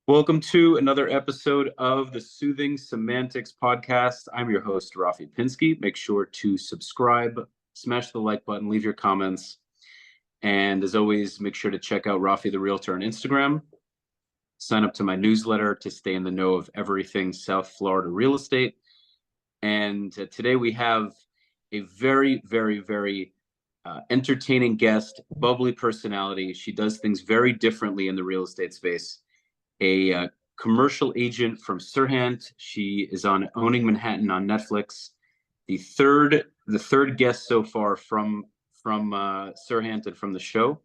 Welcome to another episode of the Soothing Semantics podcast. I'm your host, Rafi Pinsky. Make sure to subscribe, smash the like button, leave your comments. And as always, make sure to check out Rafi the Realtor on Instagram. Sign up to my newsletter to stay in the know of everything South Florida real estate. And today we have a very entertaining guest, bubbly personality. She does things very differently in the real estate space. A commercial agent from Serhant. She is on Owning Manhattan on Netflix. The third guest so far from Serhant and from the show,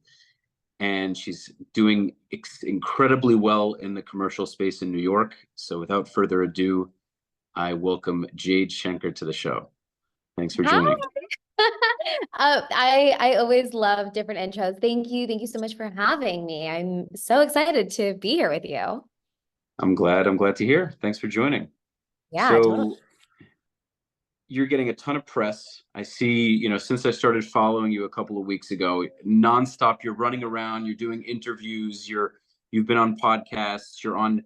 and she's doing incredibly well in the commercial space in New York. So without further ado, I welcome Jade Shenker to the show. Thanks for Hi. joining. I always love different intros. Thank you. Thank you so much for having me. I'm so excited to be here with you. I'm glad to hear. Thanks for joining. Yeah, totally. You're getting a ton of press. I see, since I started following you a couple of weeks ago, nonstop, you're running around, you're doing interviews, you've been on podcasts, you're on,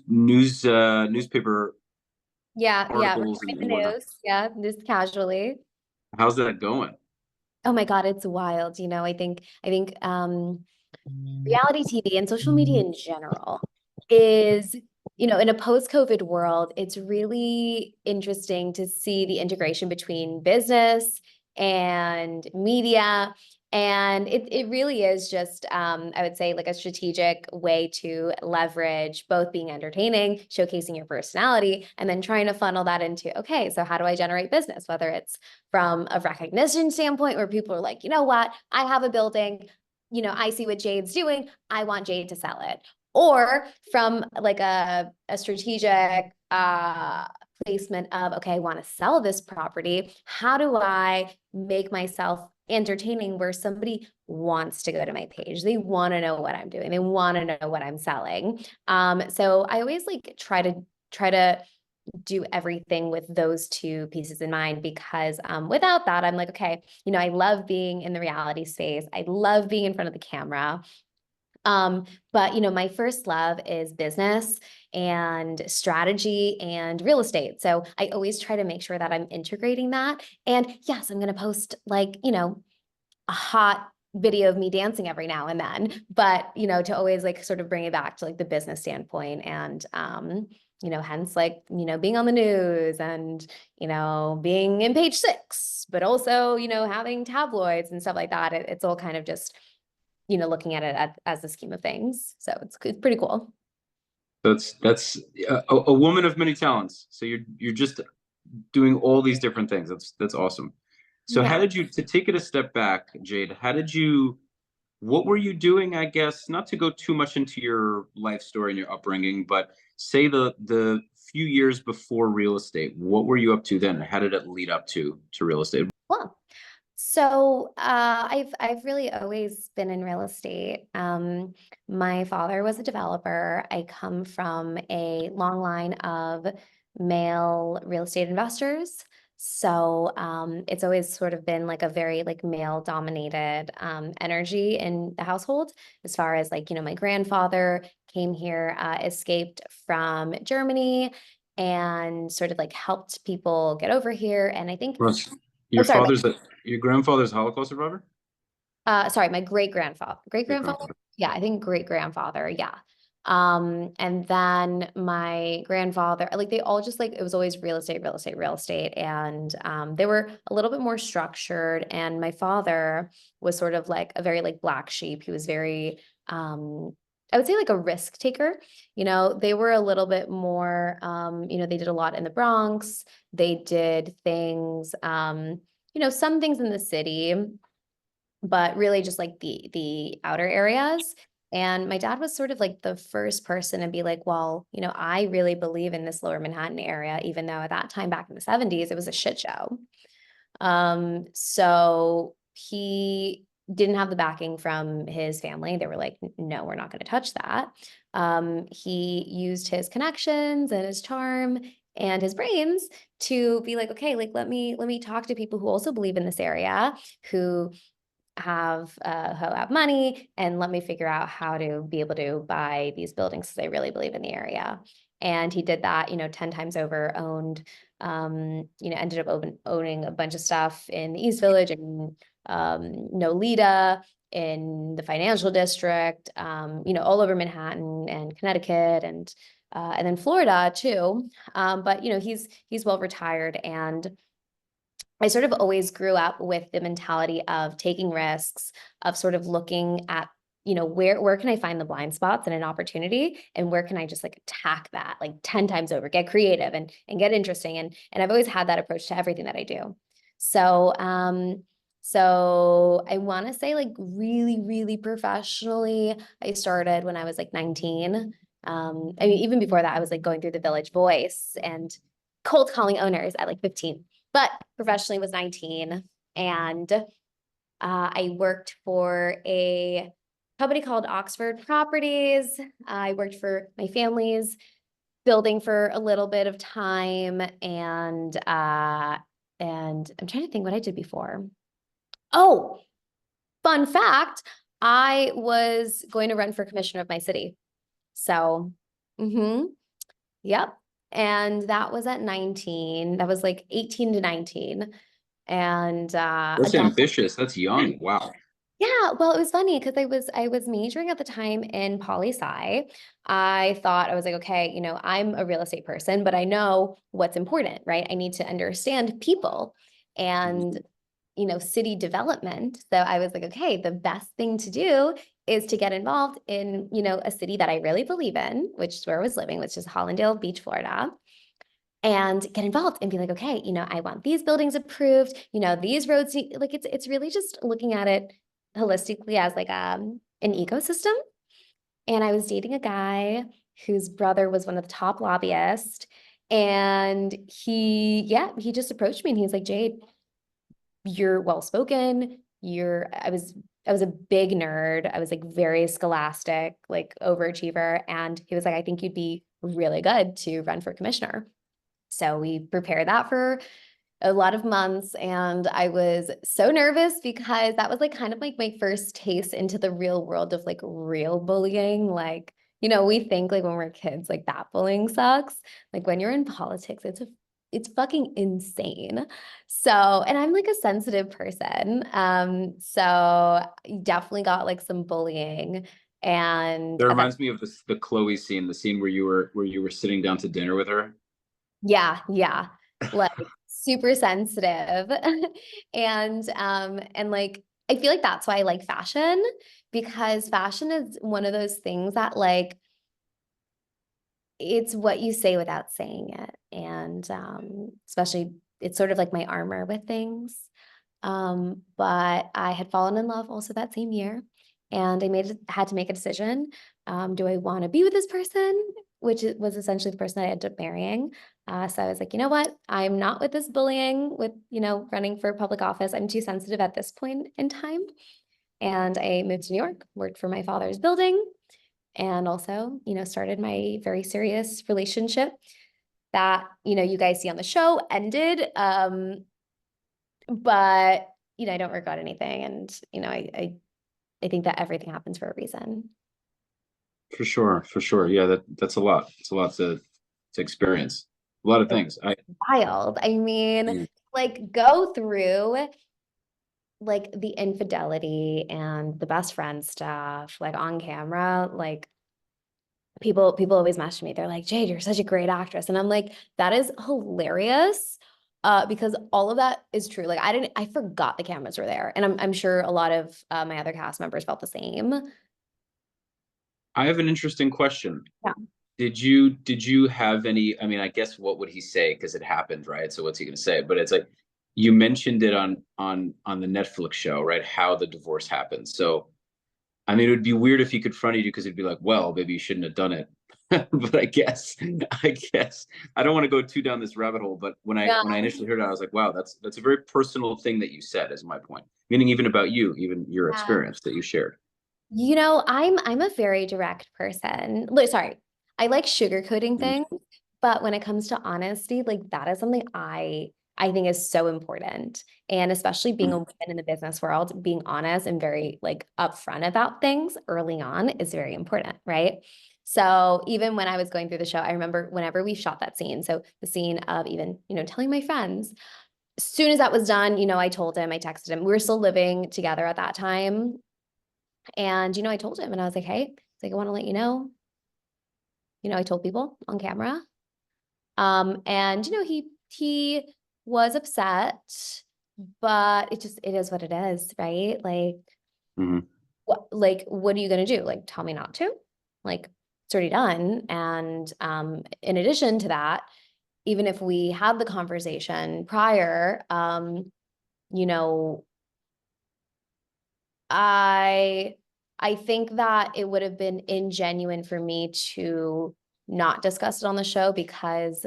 newspaper Yeah, articles reporting the and whatnot. news. Yeah, just casually. How's that going? Oh my God, it's wild. I think reality TV and social media in general is, in a post-COVID world, it's really interesting to see the integration between business and media. And it really is just, I would say, like a strategic way to leverage both being entertaining, showcasing your personality, and then trying to funnel that into, okay, so how do I generate business? Whether it's from a recognition standpoint where people are like, you know what, I have a building, I see what Jade's doing, I want Jade to sell it. Or from like a strategic placement of, okay, I want to sell this property. How do I make myself entertaining where somebody wants to go to my page? They want to know what I'm doing. They want to know what I'm selling. So I always like try to do everything with those two pieces in mind, because without that, I'm like, okay, I love being in the reality space. I love being in front of the camera. But my first love is business and strategy and real estate. So I always try to make sure that I'm integrating that. And yes, I'm going to post like, a hot video of me dancing every now and then, but to always like sort of bring it back to like the business standpoint and hence like, being on the news and, being in Page Six, but also, having tabloids and stuff like that. It's all kind of just looking at it as the scheme of things. So it's pretty cool. That's a woman of many talents. So you're just doing all these different things. That's awesome. So Yeah. how did you, to take it a step back, Jade, what were you doing, I guess, not to go too much into your life story and your upbringing, but say the few years before real estate, what were you up to then? How did it lead up to real estate? Well, so I've really always been in real estate. My father was a developer. I come from a long line of male real estate investors. So it's always sort of been like a very like male dominated energy in the household, as far as like, my grandfather came here, escaped from Germany and sort of like helped people get over here. And I think, Russ, oh, your sorry, your grandfather's a Holocaust survivor? sorry, my great-grandfather. Your Great-grandfather? grandfather. Yeah, I think great-grandfather, yeah. And then my grandfather, like they all just like, it was always real estate, real estate, real estate. And they were a little bit more structured. And my father was sort of like a very like black sheep. He was very, I would say like a risk taker. They were a little bit more, they did a lot in the Bronx. They did things, some things in the city, but really just like the outer areas. And my dad was sort of like the first person to be like, well, I really believe in this lower Manhattan area, even though at that time back in the 70s, it was a shit show. So he didn't have the backing from his family. They were like, no, we're not going to touch that. He used his connections and his charm and his brains to be like, okay, like let me talk to people who also believe in this area, who who have money and let me figure out how to be able to buy these buildings because I really believe in the area. And he did that, 10 times over, ended up owning a bunch of stuff in the East Village and Nolita, in the financial district, all over Manhattan and Connecticut and then Florida too. But he's well retired, and I sort of always grew up with the mentality of taking risks, of sort of looking at, where can I find the blind spots and an opportunity, and where can I just like attack that like 10 times over, get creative and get interesting. And I've always had that approach to everything that I do. So, so I want to say like really, really professionally, I started when I was like 19. I mean, even before that, I was like going through the Village Voice and cold calling owners at like 15. But professionally was 19, and I worked for a company called Oxford Properties. I worked for my family's building for a little bit of time, and I'm trying to think what I did before. Oh, fun fact, I was going to run for commissioner of my city. So, yep. And that was at 19. That was like 18 to 19. And That's ambitious. That's young. Wow. yeah, well, it was funny because I was majoring at the time in poli-sci. I thought I was like, okay, I'm a real estate person, but I know what's important, right? I need to understand people and city development. So I was like, okay, the best thing to do is to get involved in, a city that I really believe in, which is where I was living, which is Hollandale Beach, Florida, and get involved and be like, okay, I want these buildings approved, these roads, like it's really just looking at it holistically as like an ecosystem. And I was dating a guy whose brother was one of the top lobbyists, and he just approached me and he's like, Jade, you're well spoken. I was a big nerd. I was like very scholastic, like overachiever. And he was like, I think you'd be really good to run for commissioner. So we prepared that for a lot of months, and I was so nervous because that was like kind of like my first taste into the real world of like real bullying. Like, we think like when we're kids, like that bullying sucks. Like when you're in politics, it's fucking insane. So, and I'm like a sensitive person. So definitely got like some bullying. And That reminds me of the Chloe scene, the scene where you were sitting down to dinner with her. yeah, like super sensitive. And like I feel like that's why I like fashion, because fashion is one of those things that like it's what you say without saying it. And especially it's sort of like my armor with things. But I had fallen in love also that same year, and had to make a decision. Do I want to be with this person, which was essentially the person I ended up marrying? So I was like, you know what? I'm not with this bullying, with, running for public office. I'm too sensitive at this point in time. And I moved to New York, worked for my father's building, and also, started my very serious relationship that, you guys see on the show ended. But I don't regret anything, and I think that everything happens for a reason. For sure, for sure. Yeah, that's a lot. It's a lot to experience. A lot of It's things. I wild. I mean, Yeah. like go through like the infidelity and the best friend stuff, like on camera, like people always message me. They're like, Jade, you're such a great actress. And I'm like, that is hilarious. Because all of that is true. Like I forgot the cameras were there. And I'm sure a lot of my other cast members felt the same. I have an interesting question. Yeah. Did you have any, I mean, I guess what would he say? Because it happened, right? So what's he gonna say? But it's like you mentioned it on the Netflix show, right? How the divorce happened. So I mean, it would be weird if he confronted you because it'd be like, well, maybe you shouldn't have done it. But I guess I don't want to go too down this rabbit hole. But when I Yeah. when I initially heard it, I was like, wow, that's a very personal thing that you said, is my point. Meaning even about you, even your Yeah. experience that you shared. I'm a very direct person. Like, sorry, I like sugarcoating Mhm. things, but when it comes to honesty, like that is something I I think is so important. And especially being a woman in the business world, being honest and very like upfront about things early on is very important, right? So even when I was going through the show, I remember whenever we shot that scene, so the scene of even, telling my friends, as soon as that was done, I told him, I texted him, we were still living together at that time. And, I told him and I was like, hey, it's like, I want to let you know, I told people on camera. And, he was upset, but it is what it is, right? Like, Mm-hmm. what are you going to do? Like, tell me not to? Like, it's already done. And in addition to that, even if we had the conversation prior, you know, I I think that it would have been ingenuine for me to not discuss it on the show because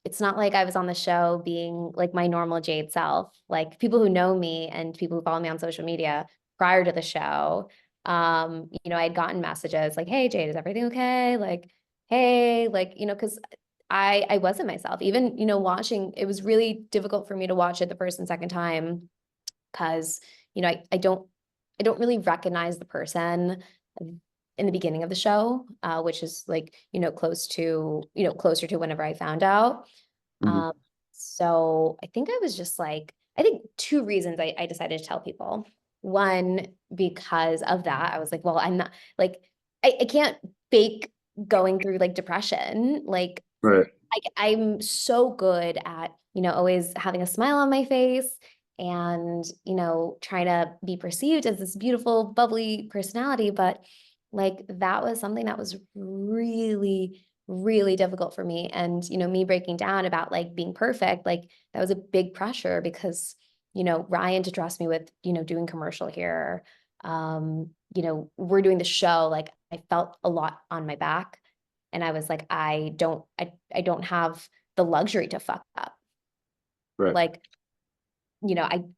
it's not like I was on the show being like my normal Jade self. Like people who know me and people who follow me on social media prior to the show, I'd gotten messages like, "Hey, Jade, is everything okay?" Like, "Hey," like, because I wasn't myself. Even, watching, it was really difficult for me to watch it the first and second time because, I don't really recognize the person in the beginning of the show, which is like, closer to whenever I found out. Mm-hmm. Um, so I think I was just like, I think two reasons I decided to tell people. One, because of that, I was like, well, I'm not like, I can't fake going through like depression. Like Right. I'm so good at, always having a smile on my face and, trying to be perceived as this beautiful, bubbly personality. But like that was something that was really, really difficult for me. And, me breaking down about like being perfect, like that was a big pressure because, Ryan to trust me with, doing commercial here. We're doing the show. Like I felt a lot on my back. And I was like, I don't have the luxury to fuck up. Right. Like,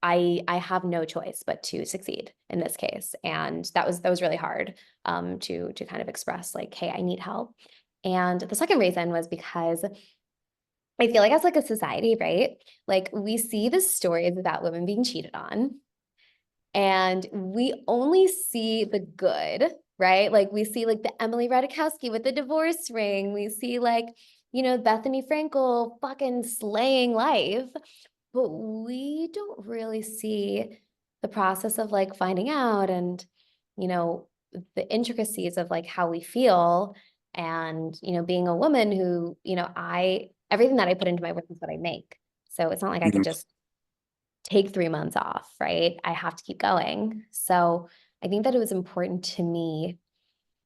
I have no choice but to succeed in this case. And that was really hard to kind of express like, hey, I need help. And the second reason was because I feel like as like a society, right? Like we see the stories about women being cheated on and we only see the good, right? Like we see like the Emily Ratajkowski with the divorce ring. We see like, Bethany Frankel fucking slaying life, but we don't really see the process of like finding out and, you know, the intricacies of like how we feel and, being a woman who, everything that I put into my work is what I make. So it's not like I could Mm-hmm. just take 3 months off, right? I have to keep going. So I think that it was important to me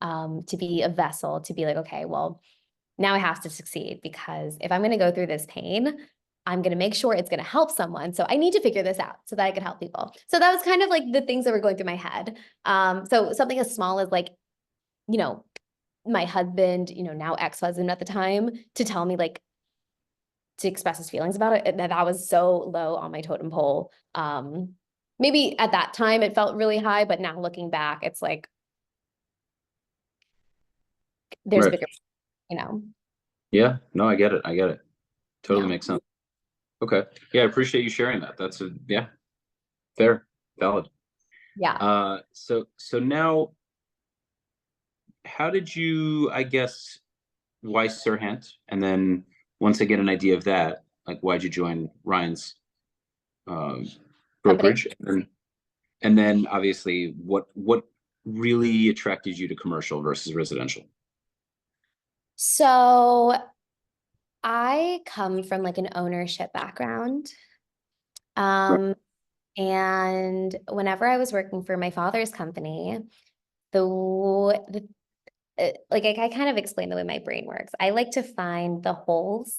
to be a vessel, to be like, okay, well, now I have to succeed because if I'm going to go through this pain, I'm going to make sure it's going to help someone. So I need to figure this out so that I can help people. So that was kind of like the things that were going through my head. So something as small as like, you know, my husband, now ex-husband at the time, to tell me like to express his feelings about it. That was so low on my totem pole. Maybe at that time it felt really high, but now looking back, it's like there's a Right. bigger, you know. Yeah. No, I get it. I get it. Totally Yeah. makes sense. Okay. Yeah, I appreciate you sharing that. That's yeah, fair, valid. Yeah. So now, how did you, I guess, why Serhant? And then once I get an idea of that, like why'd you join Ryan's um, Company. brokerage? And then obviously, what really attracted you to commercial versus residential? So I come from like an ownership background. Right. Um, and whenever I was working for my father's company, the like I kind of explain the way my brain works. I like to find the holes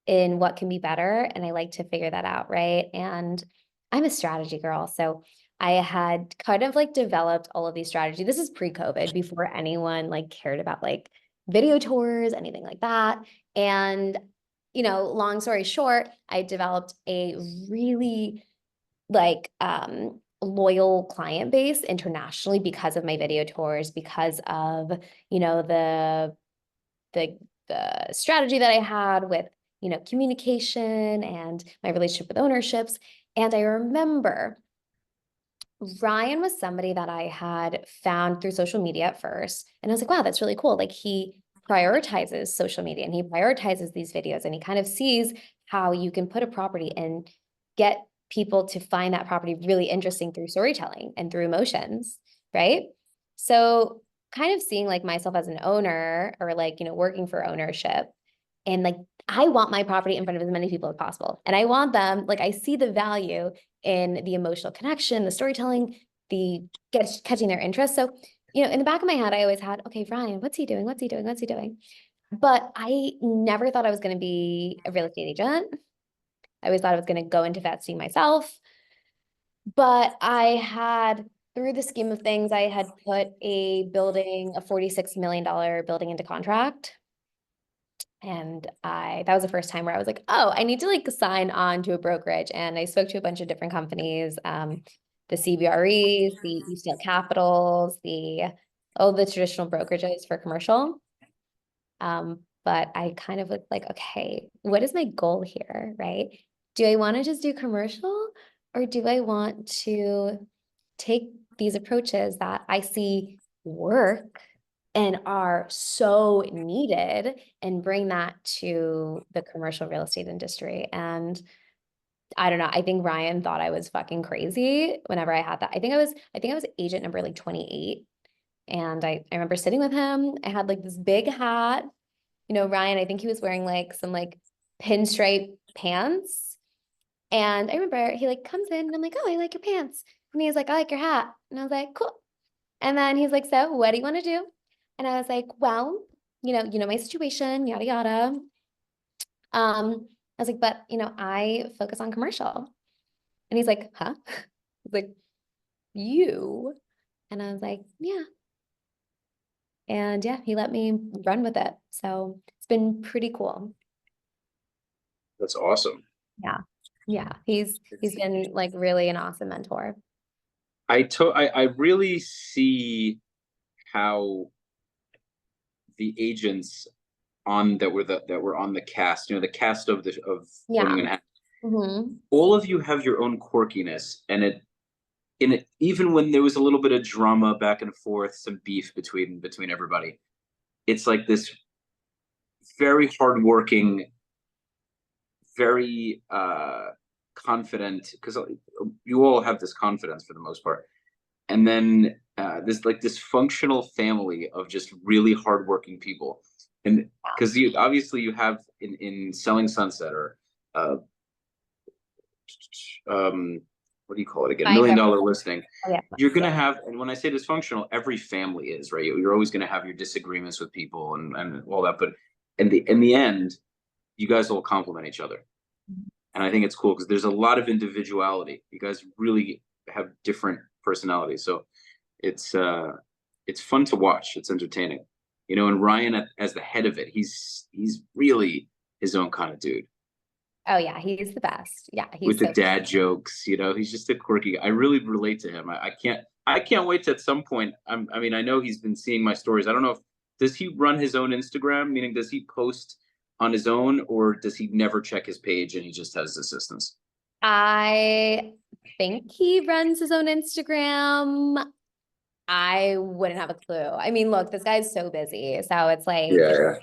in what can be better, and I like to figure that out, right? And I'm a strategy girl, so I had kind of like developed all of these strategies. This is pre-COVID, before anyone like cared about like video tours, anything like that. And long story short, I developed a really like loyal client base internationally because of my video tours, because of the the strategy that I had with communication and my relationship with ownerships. And I remember Ryan was somebody that I had found through social media at first. And I was like, wow, that's really cool. Like he prioritizes social media and he prioritizes these videos and he kind of sees how you can put a property and get people to find that property really interesting through storytelling and through emotions, right? So kind of seeing like myself as an owner or like, working for ownership and like, I want my property in front of as many people as possible. And I want them, like, I see the value in the emotional connection, the storytelling, the catching their interest. So, in the back of my head, I always had, okay, Ryan, what's he doing? What's he doing? What's he doing? But I never thought I was going to be a real estate agent. I always thought I was going to go into investing myself. But through the scheme of things, I had put a $46 million building into contract. And that was the first time where I was like, oh, I need to like sign on to a brokerage. And I spoke to a bunch of different companies, the CBREs, the Eastdale Capitals, all the traditional brokerages for commercial. But I kind of was like, okay, what is my goal here, right? Do I want to just do commercial or do I want to take these approaches that I see work and are so needed and bring that to the commercial real estate industry? And I don't know, I think Ryan thought I was fucking crazy whenever I had that. I think I was agent number like 28. And I remember sitting with him. I had like this big hat. Ryan, I think he was wearing like some like pinstripe pants. And I remember he like comes in and I'm like, oh, I like your pants. And he's like, I like your hat. And I was like, cool. And then he's like, so what do you want to do? And I was like, well, my situation, yada, yada. I was like, but, I focus on commercial. And he's like, huh? He's like, you? And I was like, yeah. And yeah, he let me run with it. So it's been pretty cool. That's awesome. Yeah. Yeah. He's been like really an awesome mentor. I really see how the agents that were on the cast, the cast of Yeah. Owning Manhattan, Mm-hmm. all of you have your own quirkiness, and even when there was a little bit of drama back and forth, some beef between everybody, it's like this very hardworking, very confident, because you all have this confidence for the most part, and then this functional family of just really hardworking people, and because you have in Selling Sunset or uh, what do you call it again? $1 Million Listing. Oh, yeah. You're gonna have, and when I say dysfunctional, every family is, right. You're always gonna have your disagreements with people and all that, but in the end, you guys all complement each other, and I think it's cool because there's a lot of individuality. You guys really have different personalities, so it's fun to watch. It's entertaining, and Ryan as the head of it, he's really his own kind of dude. Oh yeah, he's the best. Yeah, With the dad jokes, he's just a quirky. I really relate to him. I can't wait to at some point. I mean, I know he's been seeing my stories. I don't know if does he run his own Instagram, meaning does he post on his own, or does he never check his page and he just has assistants? I think he runs his own Instagram. I wouldn't have a clue. I mean, look, this guy's so busy. So it's like, Yeah.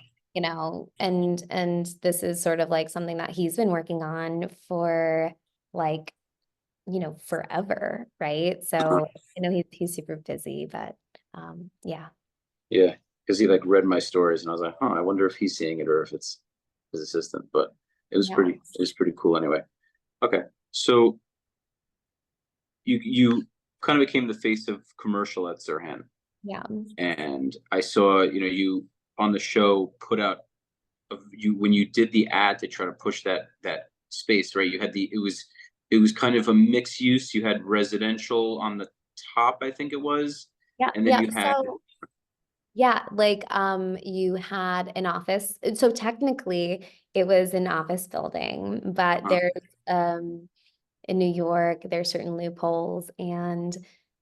and this is sort of like something that he's been working on for like, forever, right? So he's super busy, but yeah. Yeah, because he like read my stories and I was like, I wonder if he's seeing it or if it's his assistant. But it was pretty cool anyway. Okay, so you kind of became the face of commercial at Serhant. Yeah. And I saw, you on the show put out you when you did the ad to try to push that space, right? You had it was kind of a mixed use. You had residential on the top, I think it was. Yeah. And then you had yeah, like you had an office. So technically it was an office building, but there's in New York, there's certain loopholes, and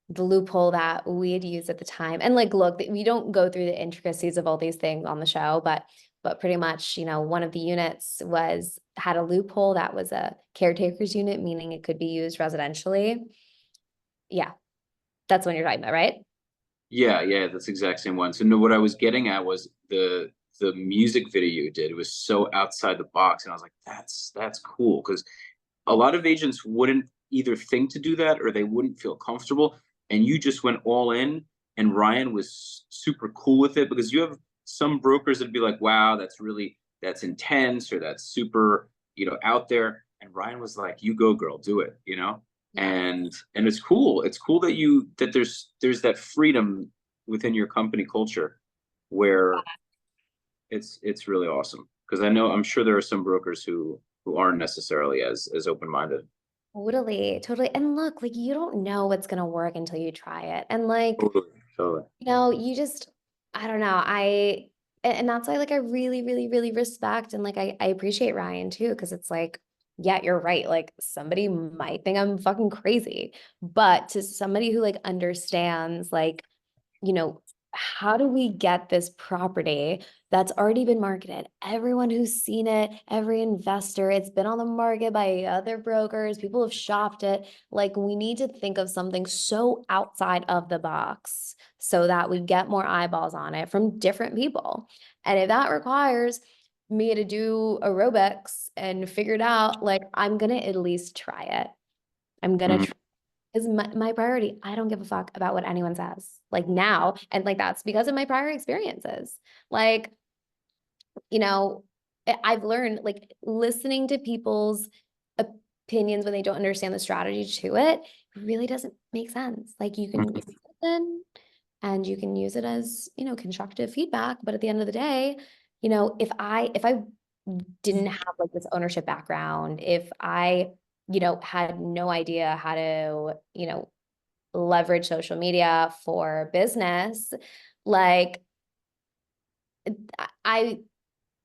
the loophole that we had used at the time. And like, look, we don't go through the intricacies of all these things on the show, but but pretty much, one of the units had a loophole that was a caretaker's unit, meaning it could be used residentially. Yeah, that's what you're talking about, right? Yeah, that's the exact same one. So no, what I was getting at was the music video you did was so outside the box, and I was like, that's cool, because a lot of agents wouldn't either think to do that or they wouldn't feel comfortable, and you just went all in. And Ryan was super cool with it, because you have some brokers that'd be like, wow, that's intense, or that's super, out there. And Ryan was like, you go, girl, do it, Yeah. and it's cool. It's cool that there's that freedom within your company culture where it's really awesome, because I'm sure there are some brokers who aren't necessarily as open-minded. Totally, totally. And look, like you don't know what's gonna work until you try it. And like, Totally. you just, I don't know. And that's why like I really, really, really respect and like I appreciate Ryan too, because it's like, yeah, you're right. Like somebody might think I'm fucking crazy, but to somebody who like understands like, you know, how do we get this property that's already been marketed? Everyone who's seen it, every investor, it's been on the market by other brokers, people have shopped it. Like, we need to think of something so outside of the box so that we get more eyeballs on it from different people. And if that requires me to do aerobics and figure it out, like, I'm gonna at least try it. I'm gonna Mhm. try is my priority. I don't give a fuck about what anyone says. Like now, and like that's because of my prior experiences. Like, you know, I've learned like listening to people's opinions when they don't understand the strategy to it really doesn't make sense. Like you can Mhm. listen and you can use it as, constructive feedback, but at the end of the day, if I didn't have like this ownership background, if I had no idea how to, leverage social media for business, like I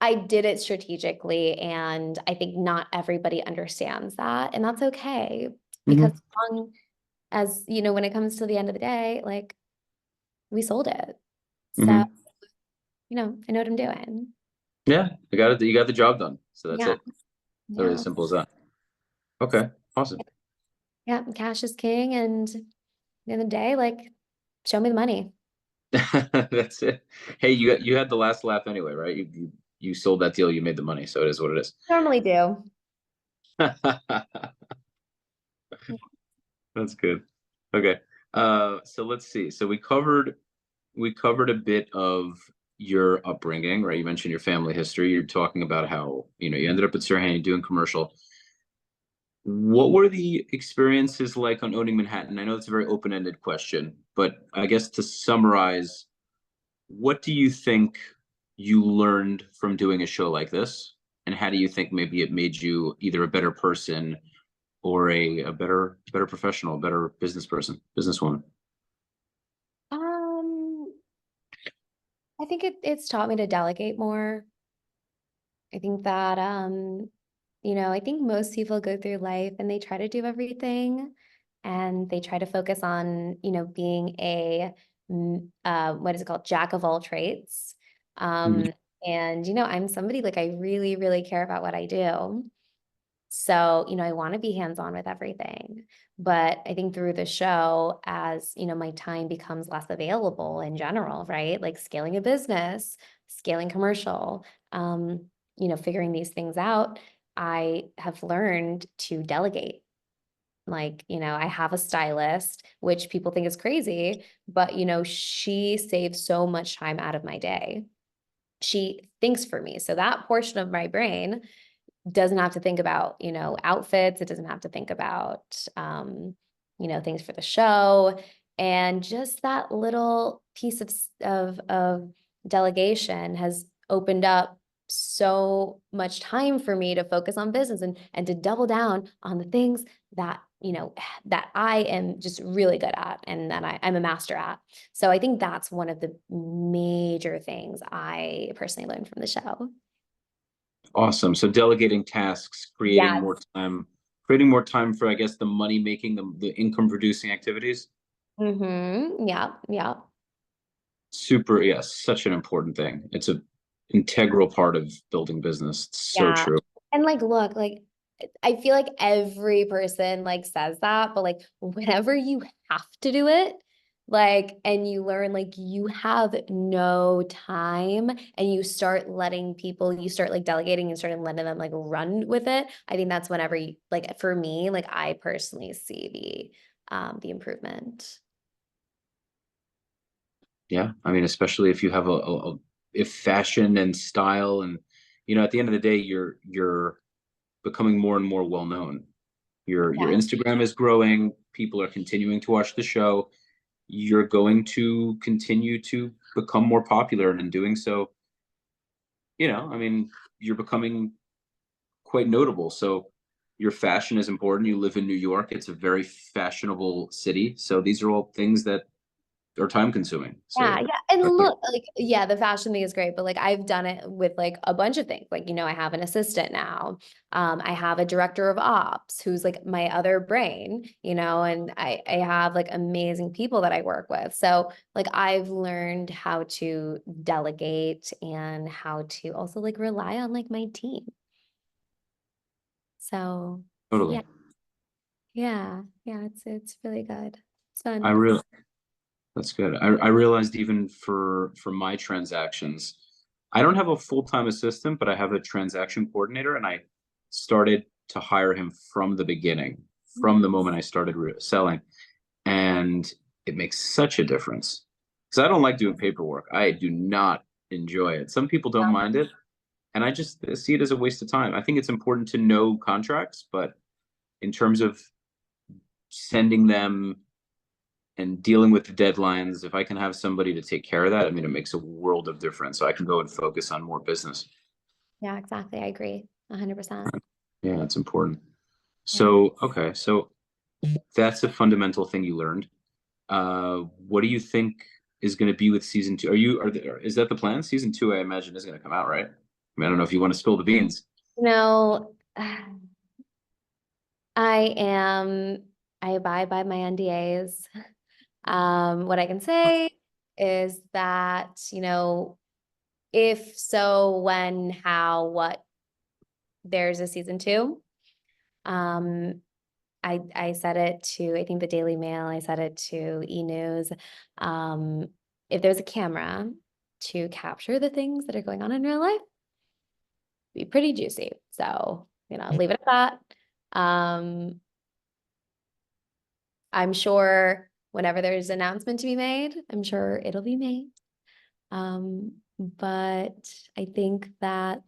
I did it strategically, and I think not everybody understands that, and that's okay because Mhm. as long as, when it comes to the end of the day, like we sold it. So, Mhm. I know what I'm doing. Yeah, you got the job done, so that's Yeah. it. Really as Yeah. simple as that. Okay, awesome. Yeah. Cash is king. And at the end of the day, like, show me the money. That's it. Hey, you had the last laugh anyway, right? You sold that deal, you made the money, so it is what it is. Normally do. That's good. Okay. So let's see. So we covered a bit of your upbringing, right? You mentioned your family history. You're talking about how, you ended up at Serhant doing commercial. What were the experiences like on owning Manhattan? I know it's a very open-ended question, but I guess to summarize, what do you think you learned from doing a show like this? And how do you think maybe it made you either a better person or a better professional, better business person, businesswoman? Um, I think it's taught me to delegate more. I think that I think most people go through life and they try to do everything and they try to focus on, being what is it called? Jack of all trades. Mhm. And I'm somebody like I really, really care about what I do. So, I want to be hands-on with everything. But I think through the show, as my time becomes less available in general, right? Like scaling a business, scaling commercial, figuring these things out, I have learned to delegate. Like, I have a stylist, which people think is crazy, but she saves so much time out of my day. She thinks for me. So that portion of my brain doesn't have to think about, outfits. It doesn't have to think about, things for the show. And just that little piece of delegation has opened up so much time for me to focus on business and to double down on the things that, that I am just really good at and that I'm a master at. So I think that's one of the major things I personally learned from the show. Awesome. So delegating tasks, Yes. creating more time for, I guess, the money making, the income producing activities. Mm-hmm. Yeah. Yeah. Super, yes, such an important thing. integral part of building business. It's so Yeah. true. And like, look, like, I feel like every person like says that, but like whenever you have to do it, like, and you learn like you have no time and you start letting people, you start like delegating and start letting them like run with it. I think that's whenever you, like, for me, like I personally see the improvement. Yeah, I mean, especially if you have if fashion and style and at the end of the day, you're becoming more and more well known. Your Yeah. Instagram is growing. People are continuing to watch the show. You're going to continue to become more popular, and in doing so, I mean, you're becoming quite notable. So your fashion is important. You live in New York. It's a very fashionable city. So these are all things that are time consuming. Yeah, So yeah. And look, like, yeah, the fashion thing is great, but like I've done it with like a bunch of things. Like, I have an assistant now. I have a director of ops who's like my other brain, and I have like amazing people that I work with. So like I've learned how to delegate and how to also like rely on like my team. So yeah, totally. yeah, it's really good. It's I fun. really That's good. I realized even for my transactions, I don't have a full-time assistant, but I have a transaction coordinator, and I started to hire him from the beginning, from the moment I started selling, and it makes such a difference. Because I don't like doing paperwork. I do not enjoy it. Some people don't mind it, and I just see it as a waste of time. I think it's important to know contracts, but in terms of sending them and dealing with the deadlines, if I can have somebody to take care of that, I mean, it makes a world of difference. So I can go and focus on more business. Yeah, exactly. I agree. 100%. Yeah, it's important. Yeah. So, okay. So that's a fundamental thing you learned. What do you think is going to be with season two? Is that the plan? Season two, I imagine, is going to come out, right? I mean, I don't know if you want to spill the beans. No, I am, I abide by my NDAs. What I can say is that, if so, when, how, what, there's a season two. Um, I said it to, I think the Daily Mail, I said it to E! News. Um, if there's a camera to capture the things that are going on in real life, be pretty juicy. So, leave it at that. I'm sure whenever there's an announcement to be made, I'm sure it'll be made. But I think that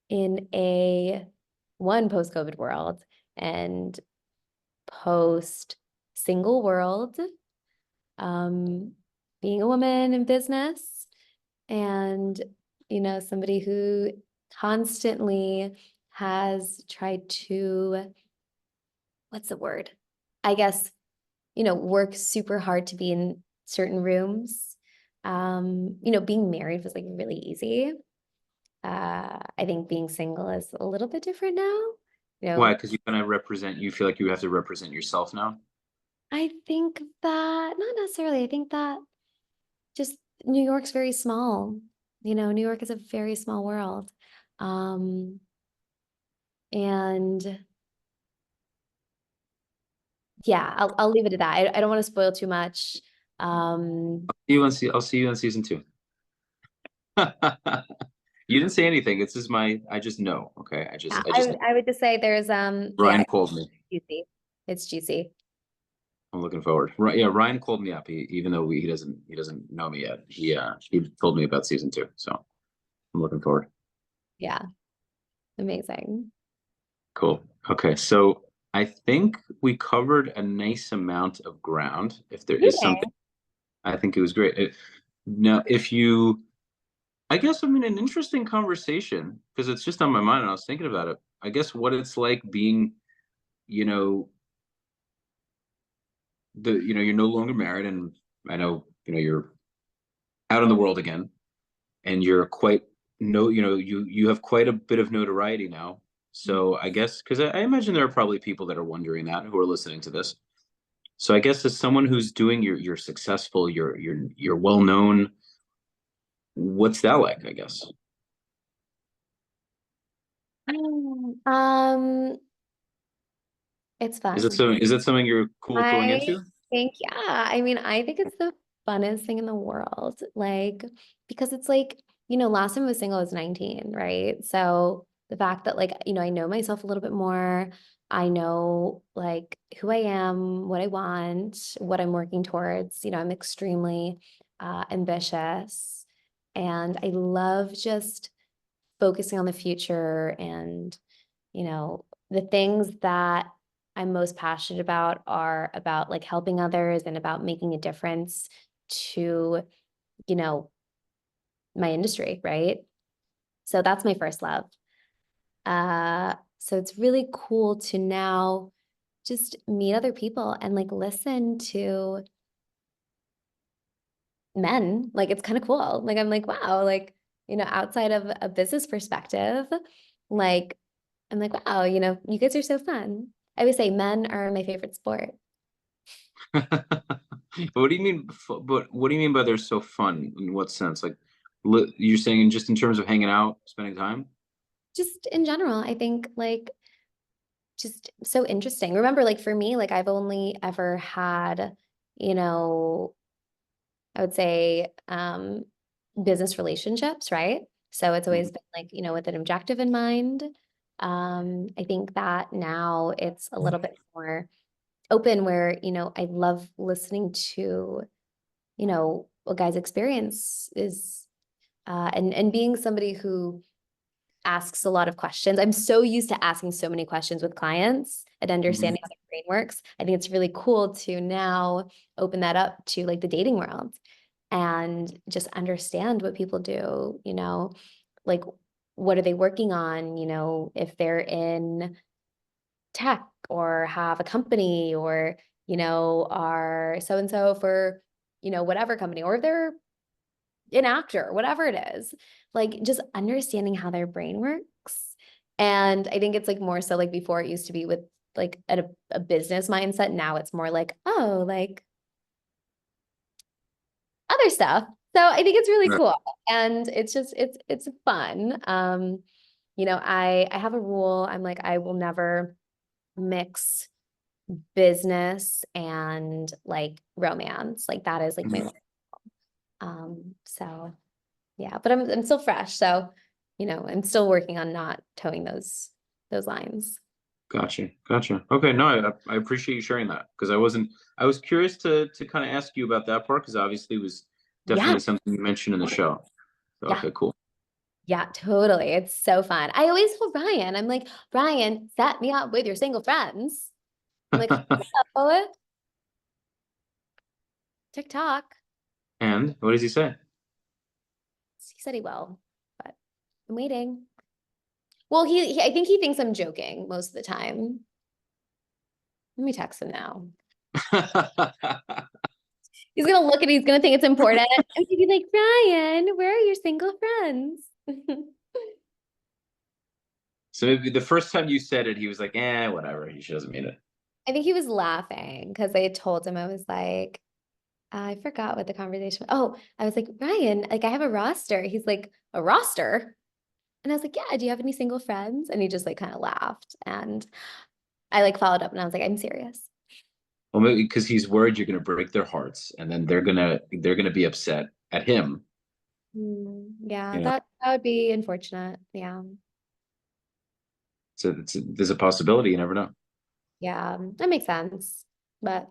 in a post-COVID world and post single world, being a woman in business and, somebody who constantly has tried to, what's the word? I guess, work super hard to be in certain rooms. Being married was like really easy. I think being single is a little bit different now. Why? Because you feel like you have to represent yourself now? I think that not necessarily. I think that just New York's very small. New York is a very small world. Um, and yeah, I'll leave it at that. I don't want to spoil too much. I'll see you on season two. You didn't say anything. I just know. Okay. Yeah, I just know. I would just say there's yeah, Ryan called me. it's juicy. It's juicy. I'm looking forward. Right, yeah, Ryan called me up. Even though he doesn't know me yet. He told me about season two. So I'm looking forward. Yeah, amazing. Cool. Okay, so I think we covered a nice amount of ground. If there You is did. something, I think it was great. Now, I guess, I mean, an interesting conversation because it's just on my mind and I was thinking about it. I guess what it's like being, you know, you're no longer married, and I know, you're out in the world again, and you're quite no, you have quite a bit of notoriety now. So I guess because I imagine there are probably people that are wondering that who are listening to this. So I guess as someone who's doing you're successful, you're well known. What's that like? I guess. Um, it's fun. Is it something you're cool with going I into? think, yeah, I mean, I think it's the funnest thing in the world. Like, because it's like, last time I was single, I was 19, right? So the fact that like, I know myself a little bit more. I know like who I am, what I want, what I'm working towards. I'm extremely ambitious. And I love just focusing on the future and, the things that I'm most passionate about are about like helping others and about making a difference to, you know, my industry, right? So that's my first love. So it's really cool to now just meet other people and like listen to men. Like it's kind of cool. Like I'm like, wow, like, outside of a business perspective, like I'm like, wow, you guys are so fun. I would say men are my favorite sport. But what do you mean? But what do you mean by they're so fun? In what sense? Like, you're saying just in terms of hanging out, spending time? Just in general, I think like just so interesting. Remember, like for me, like I've only ever had, you know, I would say business relationships, right? So it's always Mhm. been like, with an objective in mind. I think that now it's a little bit more open where, I love listening to, a guy's experience is and being somebody who asks a lot of questions. I'm so used to asking so many questions with clients and Mhm. understanding how their brain works. I think it's really cool to now open that up to like the dating world and just understand what people do, like what are they working on, if they're in tech or have a company or, are so and so for, whatever company, or if they're an actor, whatever it is, like just understanding how their brain works. And I think it's like more so like before it used to be with like a business mindset. Now it's more like, oh, like other stuff. So I think it's really Right. cool. And it's just it's fun. I have a rule. I'm like, I will never mix business and like romance. Like that is like my Mhm. one. So yeah, but I'm still fresh. So, I'm still working on not towing those lines. Gotcha. Gotcha. Okay. No, I appreciate you sharing that because I was curious to kind of ask you about that part because obviously it was Yeah, definitely something you mentioned in the show. So, yeah, okay, cool. yeah, totally. It's so fun. I always tell Ryan, I'm like, Ryan, set me up with your single friends. I'm like, oh, TikTok. And what does he say? He said he will, but I'm waiting. Well, I think he thinks I'm joking most of the time. Let me text him now. He's gonna look at it, he's gonna think it's important. And he'd be like, Ryan, where are your single friends? So maybe the first time you said it, he was like, "Eh, whatever. He doesn't mean it." I think he was laughing because I told him I was like, I forgot what the conversation. Oh, I was like, Ryan, like I have a roster. He's like, a roster? And I was like, yeah, do you have any single friends? And he just like kind of laughed. And I like followed up and I was like, I'm serious. Well, maybe because he's worried you're gonna break their hearts, and then they're gonna be upset at him. Yeah, You know, that would be unfortunate. Yeah. so there's a possibility. You never know. Yeah, that makes sense. But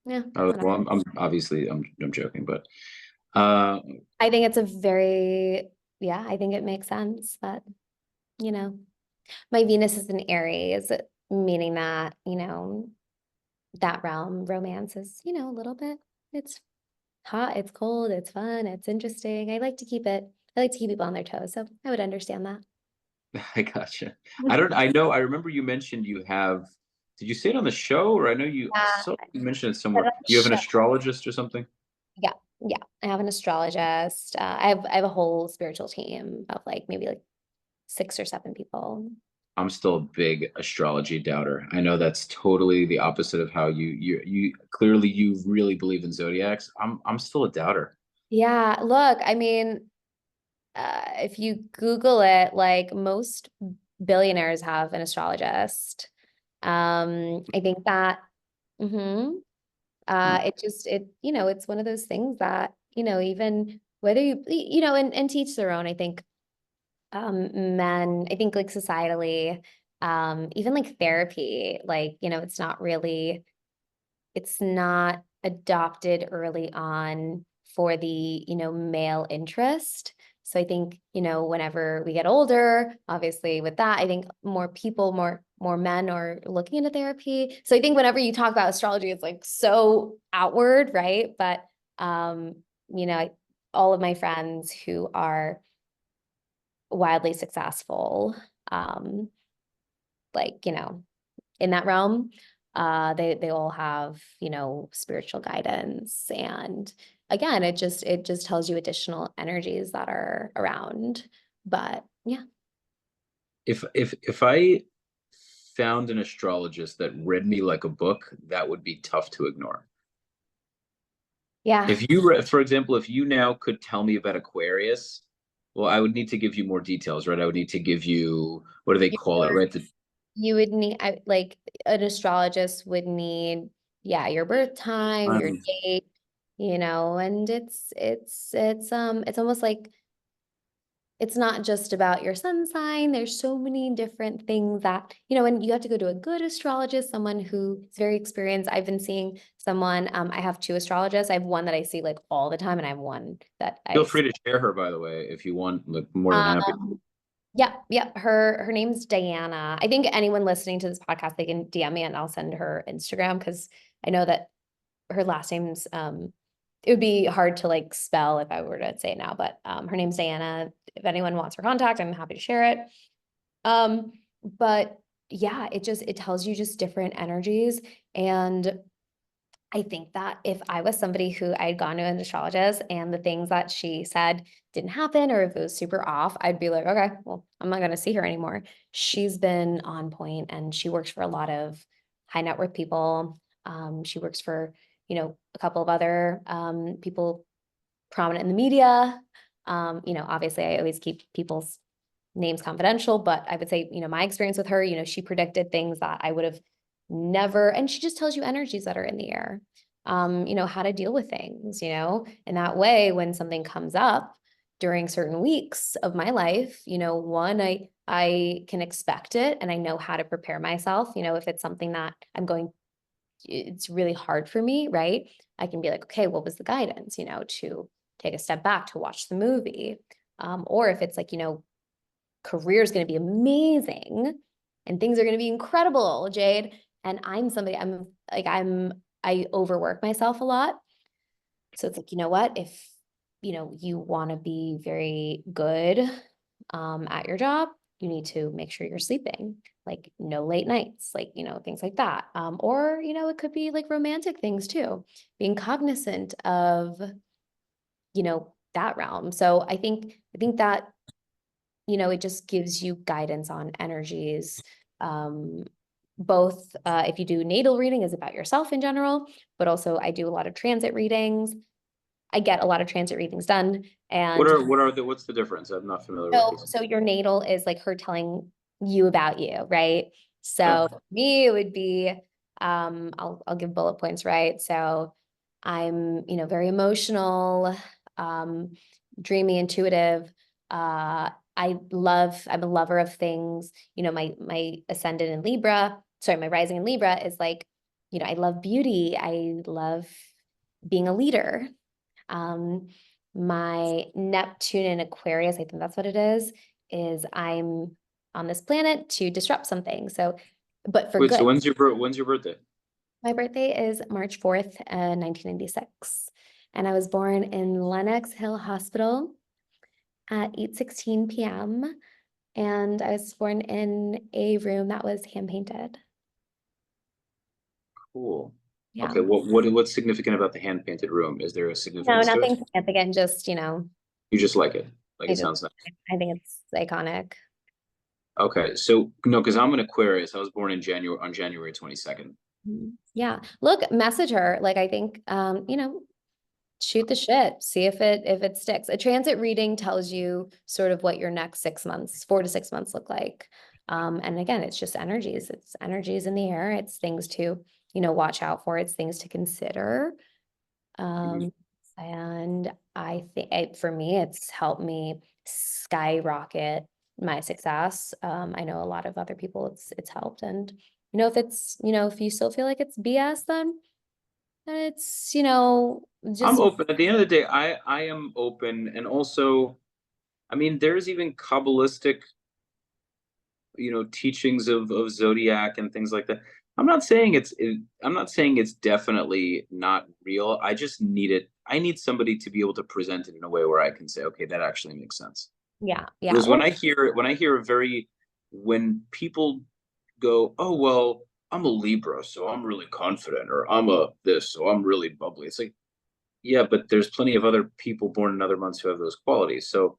yeah, Oh, whatever. well, I'm obviously I'm joking, but uh, I think it's a very, yeah, I think it makes sense. But, you know, my Venus is in Aries, meaning that, that realm, romance is, a little bit, it's hot, it's cold, it's fun, it's interesting. I like to keep people on their toes. So I would understand that. I gotcha. I know. I remember you mentioned you have. Did you say it on the show, or I Yeah, saw you mentioned it but somewhere. I'm You have an sure. astrologist or something? Yeah, yeah. I have an astrologist. I have a whole spiritual team of like maybe like 6 or 7 people. I'm still a big astrology doubter. I know that's totally the opposite of how you clearly you really believe in zodiacs. I'm still a doubter. Yeah, look, I mean, if you Google it, like most billionaires have an astrologist. I think that, it's one of those things that, even whether and teach their own, I think, men, I think like societally, even like therapy, like, it's not adopted early on for the, male interest. So I think, whenever we get older, obviously with that, I think more people, more men are looking into therapy. So I think whenever you talk about astrology, it's like so outward, right? But all of my friends who are wildly successful, um, like, in that realm, they all have, spiritual guidance. And again, it just tells you additional energies that are around. But yeah. If I found an astrologist that read me like a book, that would be tough to ignore. Yeah. If you, for example, if you now could tell me about Aquarius, well, I would need to give you more details, right? I would need to give you, what do they call it, Your right? You would need, like, an astrologist would need, yeah, your birth time, your Um, date, and it's almost like it's not just about your sun sign. There's so many different things that, and you have to go to a good astrologist, someone who is very experienced. I've been seeing someone, I have two astrologists. I have one that I see like all the time, and I have one that Feel I, free to share her, by the way, if you want. Like, more than happy. um, yeah, yeah. Her name's Diana. I think anyone listening to this podcast, they can DM me and I'll send her Instagram, because I know that her last name's it would be hard to like spell if I were to say it now, but her name's Diana. If anyone wants her contact, I'm happy to share it. But yeah, it tells you just different energies. And I think that if I was somebody who I'd gone to an astrologist and the things that she said didn't happen, or if it was super off, I'd be like, okay, well, I'm not going to see her anymore. She's been on point, and she works for a lot of high net worth people. She works for, a couple of other people prominent in the media. Obviously I always keep people's names confidential, but I would say, my experience with her, she predicted things that I would have never, and she just tells you energies that are in the air, how to deal with things, and that way, when something comes up during certain weeks of my life, one, I can expect it and I know how to prepare myself, if it's something that it's really hard for me, right? I can be like, okay, what was the guidance, to take a step back, to watch the movie. Or if it's like, career is going to be amazing and things are going to be incredible, Jade. And I overwork myself a lot. So it's like, what, if, you want to be very good at your job, you need to make sure you're sleeping, like no late nights, like, things like that. Or, it could be like romantic things too, being cognizant of, that realm. So I think that, it just gives you guidance on energies. Both if you do natal reading is about yourself in general, but also I do a lot of transit readings. I get a lot of transit readings done. And What's the difference? I'm not familiar with so, this. so your natal is like her telling you about you, right? Okay. So for me, it would be, I'll give bullet points, right? So I'm, very emotional, um, dreamy, intuitive. I'm a lover of things. My ascendant in Libra, sorry, my rising in Libra is like, I love beauty. I love being a leader. Um, my Neptune in Aquarius, I think that's what it is I'm on this planet to disrupt something. So, but for Wait, so good. when's your birthday? My birthday is March 4th, 1996. And I was born in Lenox Hill Hospital at 8:16 p.m. And I was born in a room that was hand painted. Cool. Yeah. Okay, what's significant about the hand painted room? Is there a No, significance to it? nothing significant, just, You just like it. Like, I it just, sounds nice. I think it's iconic. Okay, so no, because I'm an Aquarius. I was born in January on January 22nd. Yeah. Look, message her. Like, I think, shoot the shit, see if it sticks. A transit reading tells you sort of what your next 6 months, 4 to 6 months look like. And again, it's just energies. It's energies in the air. It's things to, watch out for. It's things to consider. And I think for me, it's helped me skyrocket my success. I know a lot of other people it's helped. And, if you still feel like it's BS, then it's, I'm just, open. At the end of the day, I am open. And also, I mean, there's even Kabbalistic, teachings of zodiac and things like that. I'm not saying it's definitely not real. I just need it. I need somebody to be able to present it in a way where I can say, okay, that actually makes sense. yeah, yeah. Because when people go, oh well, I'm a Libra, so I'm really confident, or I'm a this, so I'm really bubbly. It's like, yeah, but there's plenty of other people born in other months who have those qualities. So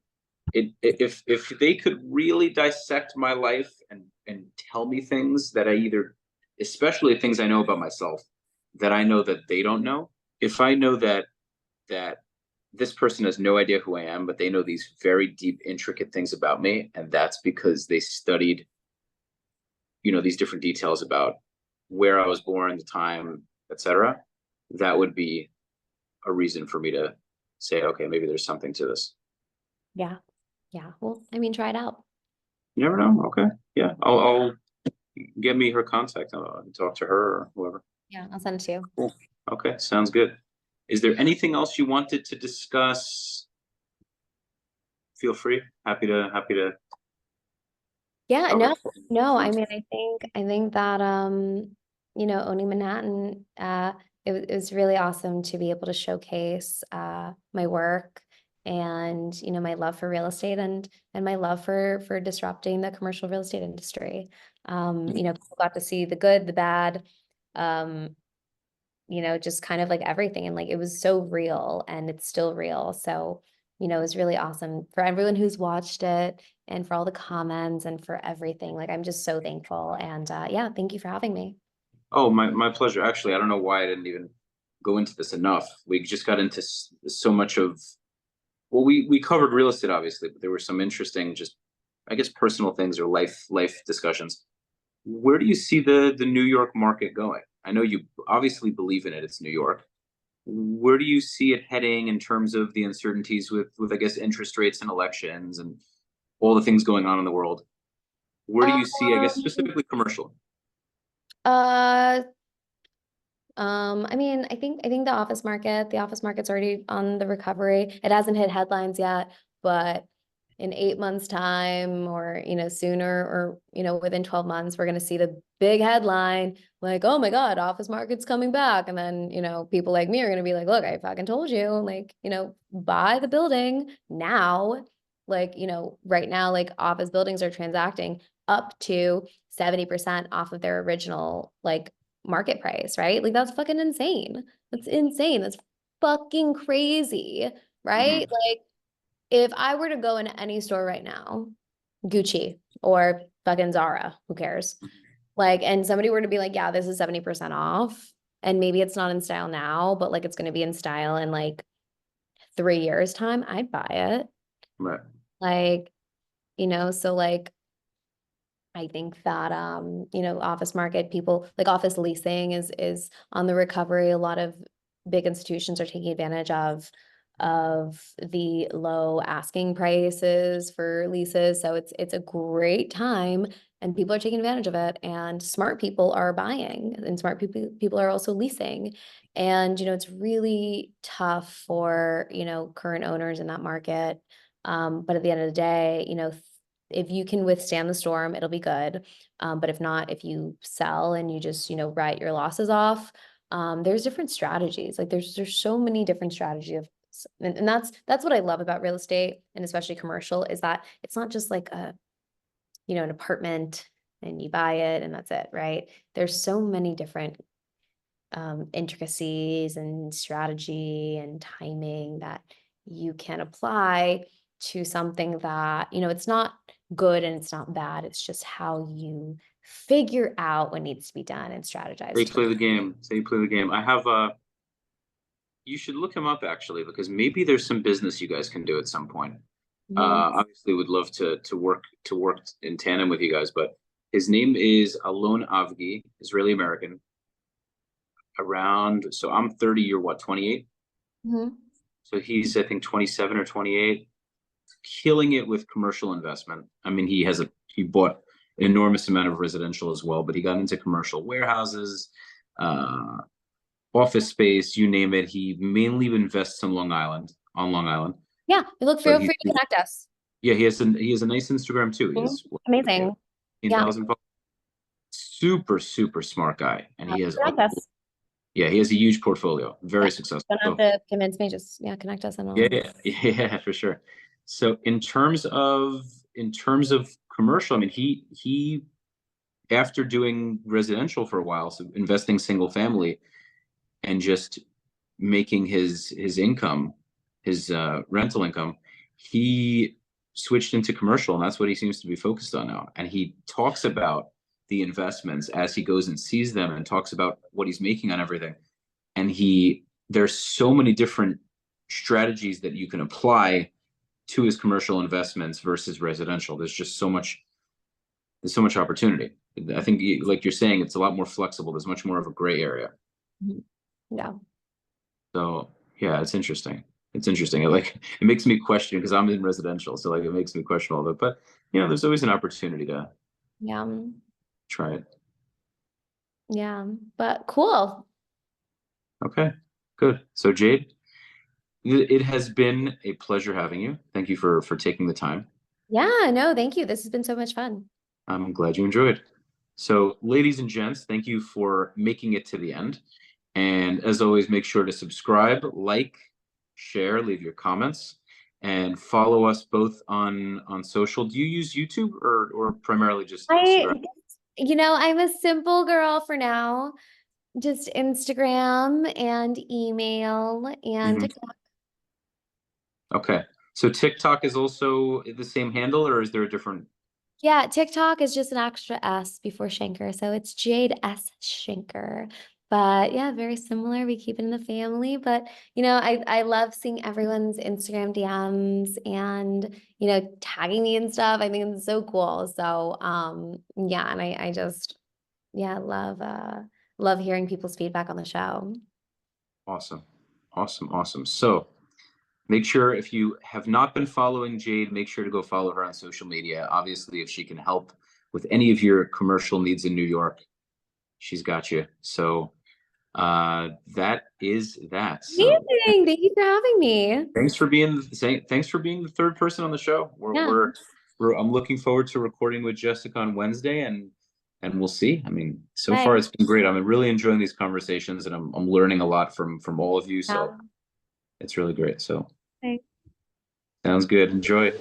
if they could really dissect my life and tell me things that I either, especially things I know about myself that I know that they don't know. If I know that this person has no idea who I am, but they know these very deep, intricate things about me, and that's because they studied, these different details about where I was born, the time, etc. That would be a reason for me to say, okay, maybe there's something to this. Yeah. Yeah. Well, I mean, try it out. You never know. Okay, yeah, I'll get me her contact. I'll talk to her or whoever. Yeah, I'll send it to you. Cool. Okay, sounds good. Is there anything else you wanted to discuss? Feel free. Happy to Yeah, cover. no. I think that owning Manhattan, it was really awesome to be able to showcase my work and my love for real estate and my love for disrupting the commercial real estate industry. People got to see the good, the bad, um, just kind of like everything. And like it was so real and it's still real. So, it was really awesome for everyone who's watched it and for all the comments and for everything. Like I'm just so thankful. And yeah, thank you for having me. Oh, my pleasure. Actually, I don't know why I didn't even go into this enough. We just got into so much of, well, we covered real estate obviously, but there were some interesting, just I guess personal things or life discussions. Where do you see the New York market going? I know you obviously believe in it. It's New York. Where do you see it heading in terms of the uncertainties with I guess interest rates and elections and all the things going on in the world? Where do you see, I guess, Um, specifically commercial? uh, I mean, I think the office market's already on the recovery. It hasn't hit headlines yet, but in 8 months' time or, sooner or, within 12 months, we're gonna see the big headline, like, oh my God, office market's coming back. And then, people like me are gonna be like, look, I fucking told you, like, buy the building now. Like, right now, like office buildings are transacting up to 70% off of their original like market price, right? Like that's fucking insane. That's insane. That's fucking crazy, right? Hmm. Like if I were to go into any store right now, Gucci or fucking Zara, who cares? Like, and somebody were to be like, yeah, this is 70% off. And maybe it's not in style now, but like it's going to be in style in like 3 years' time, I'd buy it. Right. Like, so like I think that office market people like office leasing is on the recovery. A lot of big institutions are taking advantage of the low asking prices for leases. So it's a great time and people are taking advantage of it and smart people are buying and smart people are also leasing. And it's really tough for, current owners in that market. But at the end of the day, if you can withstand the storm, it'll be good. But if not, if you sell and you just, write your losses off, there's different strategies. Like there's so many different strategies of, and that's what I love about real estate and especially commercial is that it's not just like an apartment and you buy it and that's it, right? There's so many different intricacies and strategy and timing that you can apply to something that, it's not good and it's not bad. It's just how you figure out what needs to be done and They strategize to. play the game. They play the game. I have you should look him up actually, because maybe there's some business you guys can do at some point. Obviously would love to work in tandem with you guys, but his name is Alon Avgi, Israeli American. So I'm 30, you're what, 28? So he's, I think, 27 or 28, killing it with commercial investment. I mean, he bought an enormous amount of residential as well, but he got into commercial warehouses, office space, you name it. He mainly invests on Long Island. Yeah, feel free to connect us. Yeah, he has a nice Instagram too. He's amazing. 15,000 followers. Super, super smart guy, and he has us. Yeah, he has a huge portfolio, very successful. Don't have to convince me, just connect us and all. Yeah, for sure. So in terms of commercial, I mean, he after doing residential for a while, so investing single family and just making his income, his rental income, he switched into commercial, and that's what he seems to be focused on now. And he talks about the investments as he goes and sees them, and talks about what he's making on everything. And there's so many different strategies that you can apply to his commercial investments versus residential. There's so much opportunity. I think, like you're saying, it's a lot more flexible. There's much more of a gray area. Yeah. So yeah, it's interesting. It makes me question, because I'm in residential, so it makes me question all of it. But there's always an opportunity to try it. Yeah, but cool. Okay, good. So Jade, it has been a pleasure having you. Thank you for taking the time. Yeah, no, thank you. This has been so much fun. I'm glad you enjoyed. So ladies and gents, thank you for making it to the end. And as always, make sure to subscribe, like, share, leave your comments, and follow us both on social. Do you use YouTube or primarily just Instagram? I'm a simple girl for now. Just Instagram and email and TikTok. Okay. So TikTok is also the same handle, or is there a different? Yeah, TikTok is just an extra S before Shenker. So it's Jade S. Shenker. But yeah, very similar. We keep it in the family. But, I love seeing everyone's Instagram DMs and, tagging me and stuff. I think it's so cool. So, yeah, and I just, love hearing people's feedback on the show. Awesome. So make sure, if you have not been following Jade, make sure to go follow her on social media. Obviously, if she can help with any of your commercial needs in New York, she's got you. So that is that. So, amazing. Thank you for having me. thanks for being the third person on the show. I'm looking forward to recording with Jessica on Wednesday, and we'll see. I mean, so far it's been great. I'm really enjoying these conversations, and I'm learning a lot from all of you. So it's really great. So sounds good. Enjoy.